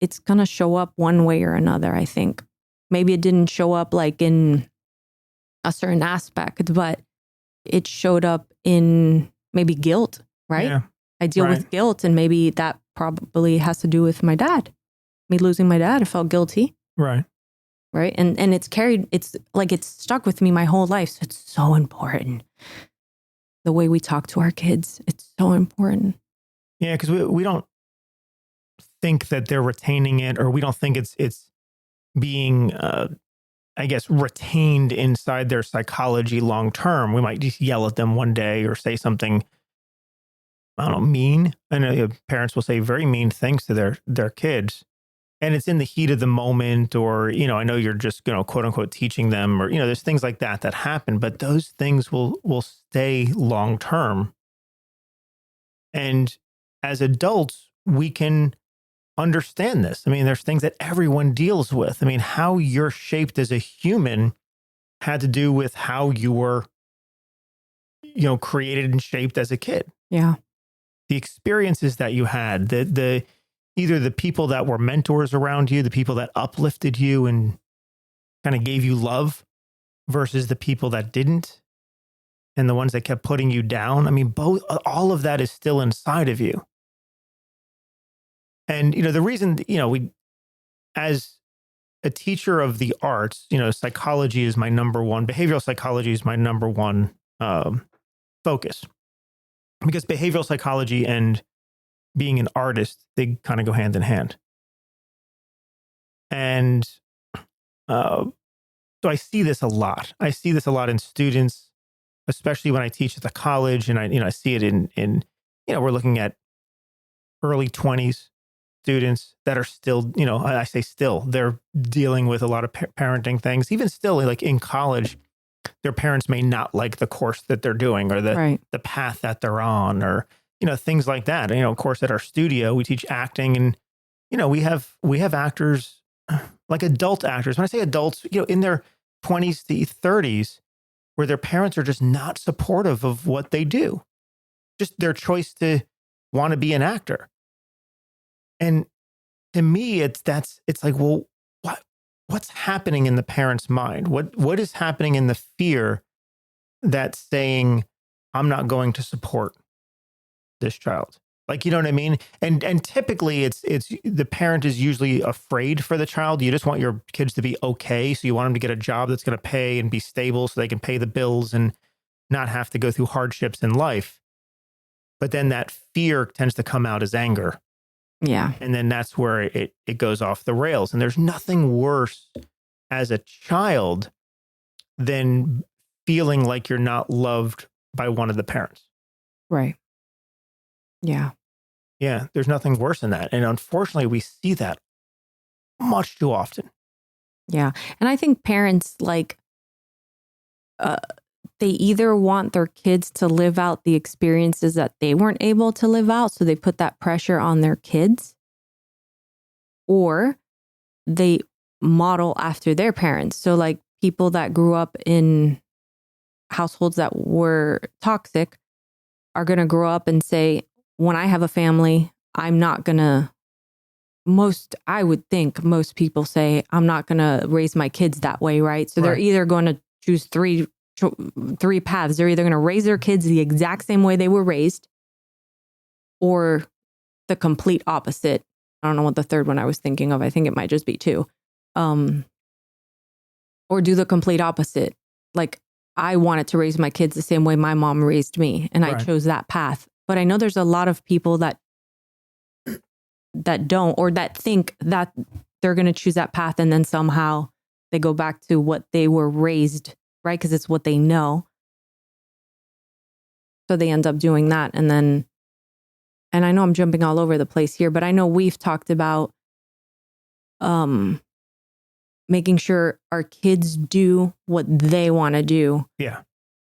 Speaker 9: it's going to show up one way or another, I think. Maybe it didn't show up like in a certain aspect, but it showed up in maybe guilt, right? Yeah. I deal with guilt, and maybe that probably has to do with my dad. Me losing my dad, I felt guilty.
Speaker 8: Right.
Speaker 9: Right. And it's stuck with me my whole life. So it's so important. The way we talk to our kids, it's so important.
Speaker 8: Yeah, because we don't think that they're retaining it, or we don't think it's being, I guess, retained inside their psychology long term. We might just yell at them one day or say something, I don't know, mean. I know parents will say very mean things to their kids, and it's in the heat of the moment, or, you know, I know you're just, you know, quote unquote teaching them, or, you know, there's things like that happen, but those things will stay long term. And as adults, we can understand this. I mean, there's things that everyone deals with. I mean, how you're shaped as a human had to do with how you were, you know, created and shaped as a kid.
Speaker 9: Yeah.
Speaker 8: The experiences that you had, the either the people that were mentors around you, the people that uplifted you and kind of gave you love, versus the people that didn't, and the ones that kept putting you down. I mean, all of that is still inside of you. And, the reason, as a teacher of the arts, psychology is my number one, behavioral psychology is my number one focus, because behavioral psychology and being an artist, they kind of go hand in hand. And so I see this a lot. I see this a lot in students, especially when I teach at the college, and I see it in we're looking at early 20s students that are still, I say still, they're dealing with a lot of parenting things. Even still, like in college, their parents may not like the course that they're doing, or the path that they're on, or, things like that. Of course, at our studio, we teach acting, and, we have actors, like adult actors. When I say adults, in their 20s to 30s, where their parents are just not supportive of what they do, just their choice to want to be an actor. And to me, it's like, well, what's happening in the parent's mind? What is happening in the fear that's saying, I'm not going to support this child? Like, you know what I mean? And typically it's the parent is usually afraid for the child. You just want your kids to be okay. So you want them to get a job that's going to pay and be stable so they can pay the bills and not have to go through hardships in life. But then that fear tends to come out as anger.
Speaker 9: Yeah.
Speaker 8: And then that's where it goes off the rails. And there's nothing worse as a child than feeling like you're not loved by one of the parents.
Speaker 9: Right. Yeah.
Speaker 8: Yeah. There's nothing worse than that. And unfortunately, we see that much too often.
Speaker 9: Yeah. And I think parents, they either want their kids to live out the experiences that they weren't able to live out, so they put that pressure on their kids, or they model after their parents. So like people that grew up in households that were toxic are going to grow up and say, when I have a family, I'm not going to, I would think most people say, I'm not going to raise my kids that way, right? So they're either going to choose three paths. They're either going to raise their kids the exact same way they were raised, or the complete opposite. I don't know what the third one I was thinking of. I think it might just be two. Or do the complete opposite. Like, I wanted to raise my kids the same way my mom raised me, and I chose that path. But I know there's a lot of people that don't, or that think that they're going to choose that path, and then somehow they go back to what they were raised, right? Because it's what they know. So they end up doing that. And I know I'm jumping all over the place here, but I know we've talked about making sure our kids do what they want to do.
Speaker 8: Yeah.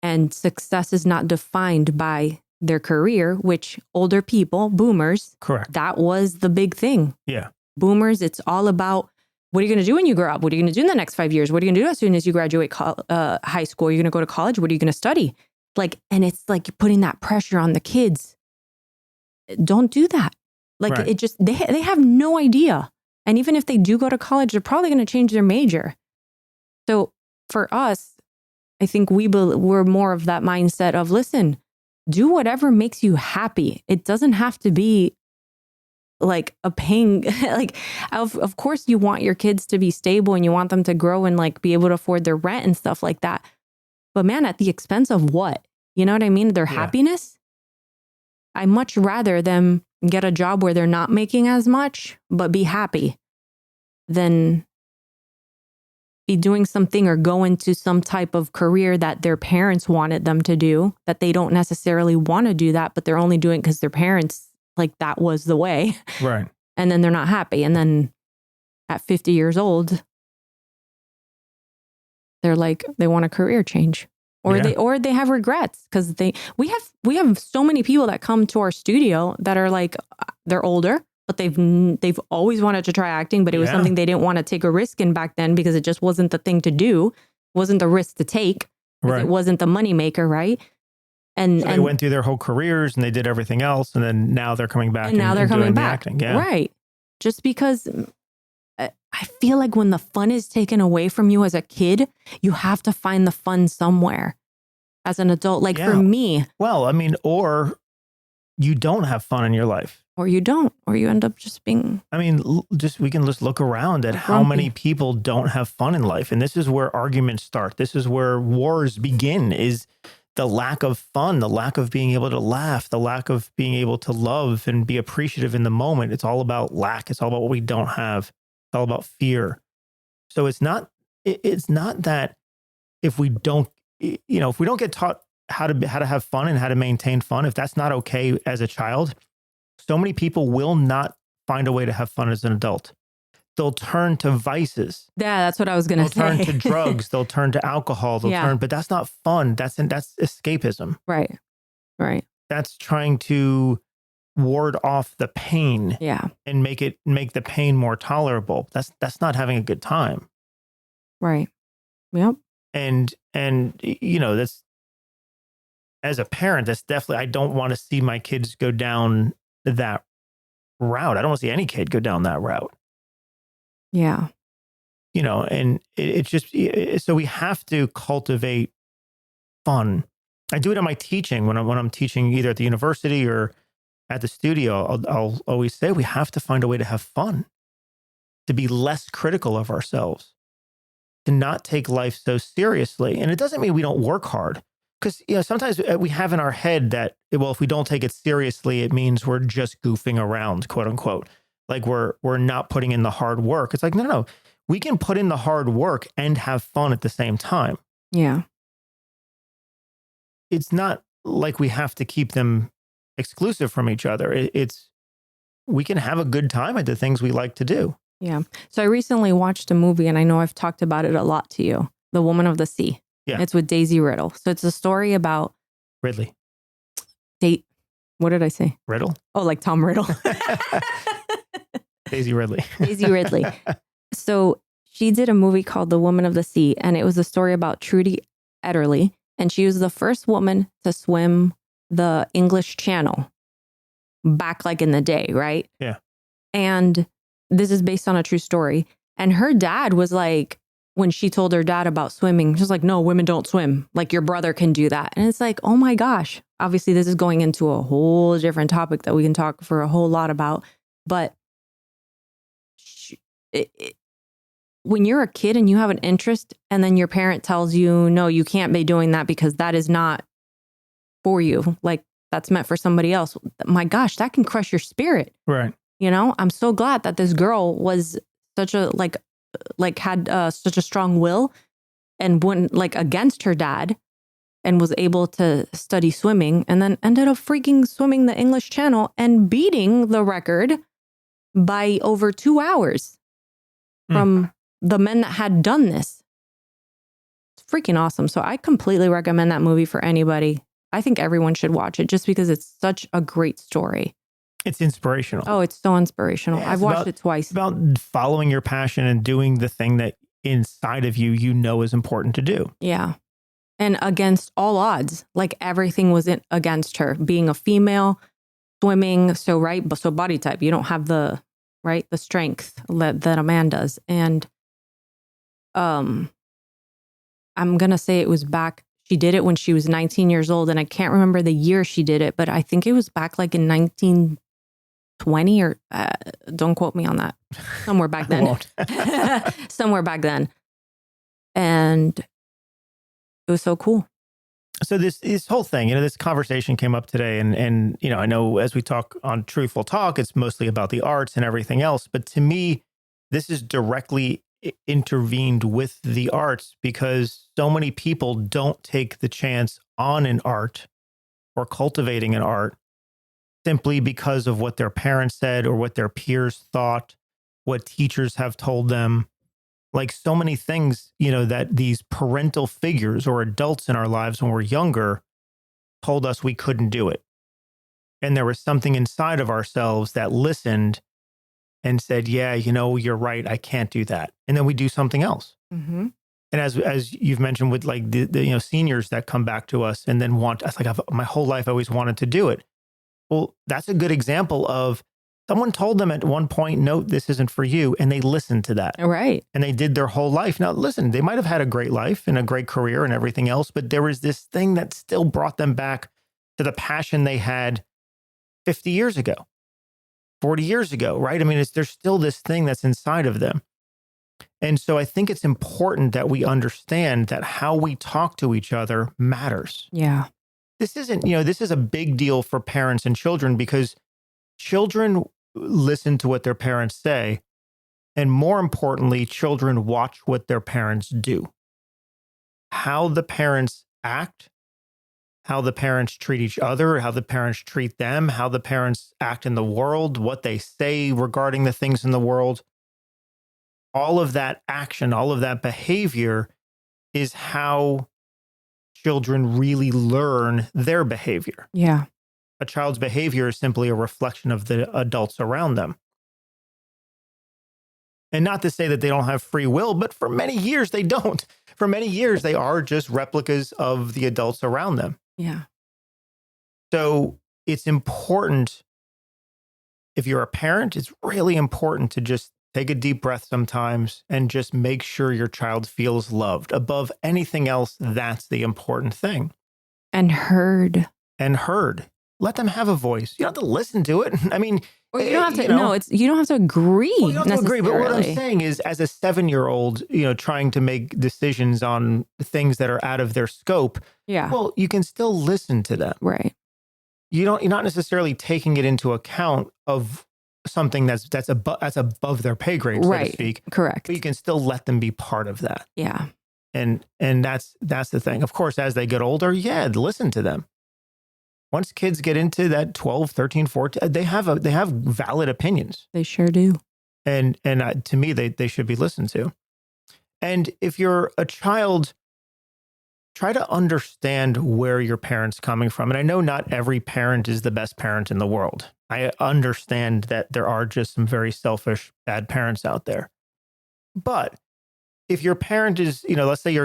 Speaker 9: And success is not defined by their career, which older people, boomers,
Speaker 8: correct,
Speaker 9: that was the big thing.
Speaker 8: Yeah.
Speaker 9: Boomers, it's all about, what are you going to do when you grow up? What are you going to do in the next 5 years? What are you going to do as soon as you graduate high school? Are you going to go to college? What are you going to study? And it's like you're putting that pressure on the kids. Don't do that. It just, they have no idea. And even if they do go to college, they're probably going to change their major. So for us, I think we're more of that mindset of, listen, do whatever makes you happy. It doesn't have to be like a paying, of course you want your kids to be stable and you want them to grow and be able to afford their rent and stuff like that. But man, at the expense of what? You know what I mean? Their happiness. I much rather them get a job where they're not making as much, but be happy, than be doing something or go into some type of career that their parents wanted them to do, that they don't necessarily want to do that, but they're only doing it because their parents, that was the way.
Speaker 8: Right.
Speaker 9: And then they're not happy. And then at 50 years old, they're they want a career change, or they have regrets because we have so many people that come to our studio that are they're older, but they've always wanted to try acting, but it was something they didn't want to take a risk in back then because it just wasn't the thing to do. It wasn't the risk to take. Right. It wasn't the moneymaker, right? And
Speaker 8: so they went through their whole careers and they did everything else, and then now they're coming back. And now they're coming back. Acting. Yeah.
Speaker 9: Right. Just because I feel like when the fun is taken away from you as a kid, you have to find the fun somewhere as an adult. For me.
Speaker 8: Well, I mean, or you don't have fun in your life.
Speaker 9: Or you don't, or you end up just being.
Speaker 8: I mean, we can just look around at how many people don't have fun in life. And this is where arguments start. This is where wars begin, is the lack of fun, the lack of being able to laugh, the lack of being able to love and be appreciative in the moment. It's all about lack. It's all about what we don't have. It's all about fear. So it's not that if we don't get taught how to have fun and how to maintain fun, if that's not okay as a child, so many people will not find a way to have fun as an adult. They'll turn to vices.
Speaker 9: Yeah, that's what I was going to say.
Speaker 8: They'll turn to drugs. They'll turn to alcohol. But that's not fun. That's escapism.
Speaker 9: Right.
Speaker 8: That's trying to ward off the pain.
Speaker 9: Yeah.
Speaker 8: And make the pain more tolerable. That's not having a good time.
Speaker 9: Right. Yep.
Speaker 8: And that's, as a parent, that's definitely, I don't want to see my kids go down that route. I don't want to see any kid go down that route.
Speaker 9: Yeah.
Speaker 8: And it's just, so we have to cultivate fun. I do it in my teaching when I'm teaching either at the university or at the studio. I'll always say we have to find a way to have fun, to be less critical of ourselves, to not take life so seriously. And it doesn't mean we don't work hard. Because sometimes we have in our head that, well, if we don't take it seriously, it means we're just goofing around, quote unquote. Like we're not putting in the hard work. It's like, no. We can put in the hard work and have fun at the same time.
Speaker 9: Yeah.
Speaker 8: It's not like we have to keep them exclusive from each other. We can have a good time at the things we like to do.
Speaker 9: Yeah. So I recently watched a movie, and I know I've talked about it a lot to you, The Woman of the Sea.
Speaker 8: Yeah.
Speaker 9: It's with Daisy Riddle. So it's a story about
Speaker 8: Ridley.
Speaker 9: What did I say?
Speaker 8: Riddle?
Speaker 9: Oh, like Tom Riddle.
Speaker 8: Daisy Ridley.
Speaker 9: Daisy Ridley. So she did a movie called The Woman of the Sea, and it was a story about Trudy Ederle, and she was the first woman to swim the English Channel back like in the day, right?
Speaker 8: Yeah.
Speaker 9: And this is based on a true story. And her dad was like, when she told her dad about swimming, she was like, no, women don't swim. Like your brother can do that. And it's like, oh my gosh. Obviously, this is going into a whole different topic that we can talk for a whole lot about. But when you're a kid and you have an interest and then your parent tells you, no, you can't be doing that because that is not for you. Like that's meant for somebody else. My gosh, that can crush your spirit.
Speaker 8: Right.
Speaker 9: I'm so glad that this girl was such a had such a strong will and went against her dad and was able to study swimming and then ended up freaking swimming the English Channel and beating the record by over 2 hours from the men that had done this. It's freaking awesome. So I completely recommend that movie for anybody. I think everyone should watch it just because it's such a great story.
Speaker 8: It's inspirational.
Speaker 9: Oh, it's so inspirational.
Speaker 8: Yeah,
Speaker 9: I've watched it twice.
Speaker 8: It's about following your passion and doing the thing that inside of you is important to do.
Speaker 9: Yeah. And against all odds, like everything was against her. Being a female, swimming, so body type. You don't have the strength that a man does. And I'm going to say it was back. She did it when she was 19 years old. And I can't remember the year she did it, but I think it was back like in 1920 or don't quote me on that. Somewhere back then. Somewhere back then. And it was so cool.
Speaker 8: So this whole thing, this conversation came up today and I know as we talk on Truthful Talk, it's mostly about the arts and everything else. But to me, this is directly intervened with the arts because so many people don't take the chance on an art or cultivating an art simply because of what their parents said or what their peers thought, what teachers have told them. Like so many things, that these parental figures or adults in our lives when we're younger told us we couldn't do it. And there was something inside of ourselves that listened and said, yeah, you're right. I can't do that. And then we do something else.
Speaker 9: Mm-hmm.
Speaker 8: And as you've mentioned with like the seniors that come back to us and then my whole life I always wanted to do it. Well, that's a good example of someone told them at one point, no, this isn't for you. And they listened to that.
Speaker 9: Right.
Speaker 8: And they did their whole life. Now, listen, they might have had a great life and a great career and everything else, but there was this thing that still brought them back to the passion they had 50 years ago, 40 years ago, right? I mean, there's still this thing that's inside of them. And so I think it's important that we understand that how we talk to each other matters.
Speaker 9: Yeah.
Speaker 8: This is a big deal for parents and children because children listen to what their parents say. And more importantly, children watch what their parents do. How the parents act, how the parents treat each other, how the parents treat them, how the parents act in the world, what they say regarding the things in the world. All of that action, all of that behavior is how children really learn their behavior.
Speaker 9: Yeah.
Speaker 8: A child's behavior is simply a reflection of the adults around them. And not to say that they don't have free will, but for many years they don't. For many years, they are just replicas of the adults around them.
Speaker 9: Yeah.
Speaker 8: So it's important, if you're a parent, it's really important to just take a deep breath sometimes and just make sure your child feels loved. Above anything else, that's the important thing.
Speaker 9: And heard.
Speaker 8: And heard. Let them have a voice. You don't have to listen to it. I mean,
Speaker 9: Or you don't have to. You don't have to agree.
Speaker 8: Well, you don't have to agree. But what I'm saying is, as a 7-year-old, trying to make decisions on things that are out of their scope.
Speaker 9: Yeah.
Speaker 8: Well, you can still listen to them.
Speaker 9: Right.
Speaker 8: You're not necessarily taking it into account of something that's above their pay grade, so to speak.
Speaker 9: Correct.
Speaker 8: But you can still let them be part of that.
Speaker 9: Yeah.
Speaker 8: And that's the thing. Of course, as they get older, listen to them. Once kids get into that 12, 13, 14, they have valid opinions.
Speaker 9: They sure do.
Speaker 8: And to me, they should be listened to. And if you're a child, try to understand where your parent's coming from. And I know not every parent is the best parent in the world. I understand that there are just some very selfish, bad parents out there. But if your parent is, let's say you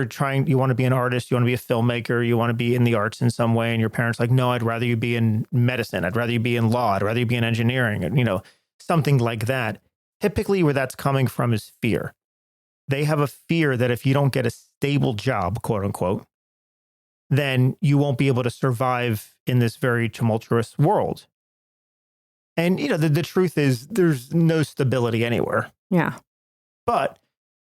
Speaker 8: want to be an artist, you want to be a filmmaker, you want to be in the arts in some way, and your parents like, no, I'd rather you be in medicine, I'd rather you be in law, I'd rather you be in engineering, and something like that. Typically where that's coming from is fear. They have a fear that if you don't get a stable job, quote unquote, then you won't be able to survive in this very tumultuous world. And, the truth is there's no stability anywhere.
Speaker 9: Yeah.
Speaker 8: But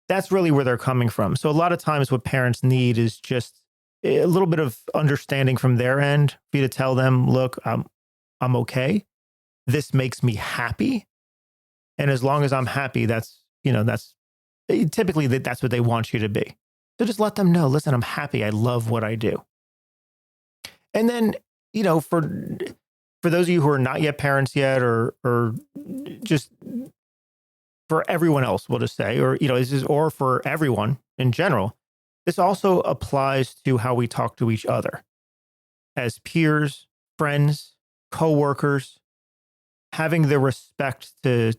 Speaker 8: that's really where they're coming from. So a lot of times what parents need is just a little bit of understanding from their end for you to tell them, look, I'm okay. This makes me happy. And as long as I'm happy, that's typically that's what they want you to be. So just let them know, listen, I'm happy. I love what I do. And then, for those of you who are not yet parents yet, or just for everyone else, we'll just say, or for everyone in general, this also applies to how we talk to each other as peers, friends, coworkers, having the respect to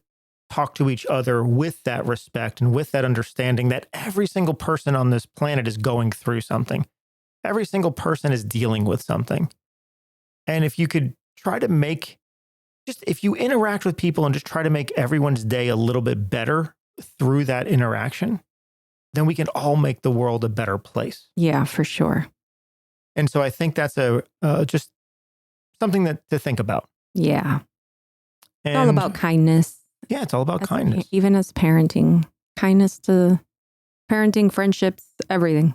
Speaker 8: talk to each other with that respect and with that understanding that every single person on this planet is going through something. Every single person is dealing with something. And if you could try to if you interact with people and just try to make everyone's day a little bit better through that interaction, then we can all make the world a better place.
Speaker 9: Yeah, for sure.
Speaker 8: And so I think that's just something to think about.
Speaker 9: Yeah. It's all about kindness.
Speaker 8: Yeah, it's all about kindness.
Speaker 9: Even as parenting, kindness to parenting, friendships, everything.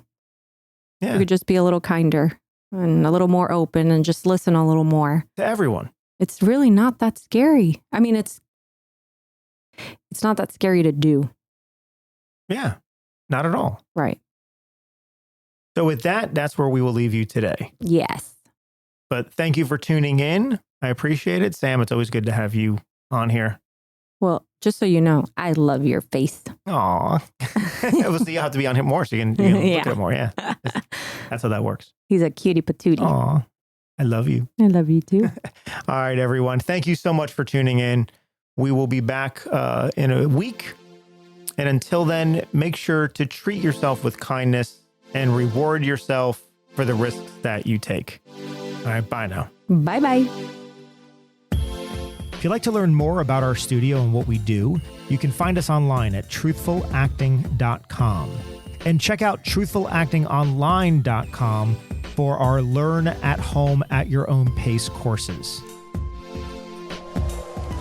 Speaker 8: Yeah.
Speaker 9: You could just be a little kinder and a little more open and just listen a little more.
Speaker 8: To everyone.
Speaker 9: It's really not that scary. I mean, it's not that scary to do.
Speaker 8: Yeah, not at all.
Speaker 9: Right.
Speaker 8: So with that, that's where we will leave you today.
Speaker 9: Yes.
Speaker 8: But thank you for tuning in. I appreciate it. Sam, it's always good to have you on here.
Speaker 9: Well, just so you know, I love your face.
Speaker 8: Aw. Well, so you have to be on here more so you can look at it more. Yeah. That's how that works.
Speaker 9: He's a cutie patootie.
Speaker 8: Aw. I love you.
Speaker 9: I love you too.
Speaker 8: All right, everyone. Thank you so much for tuning in. We will be back in a week. And until then, make sure to treat yourself with kindness and reward yourself for the risks that you take. All right, bye now.
Speaker 9: Bye-bye.
Speaker 8: If you'd like to learn more about our studio and what we do, you can find us online at truthfulacting.com. And check out truthfulactingonline.com for our Learn at Home at Your Own Pace courses.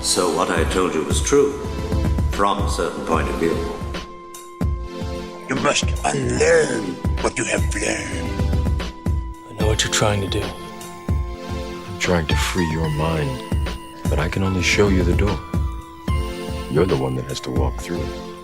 Speaker 5: So what I told you was true, from a certain point of view.
Speaker 10: You must unlearn what you have learned.
Speaker 11: I know what you're trying to do.
Speaker 7: I'm trying to free your mind, but I can only show you the door. You're the one that has to walk through it.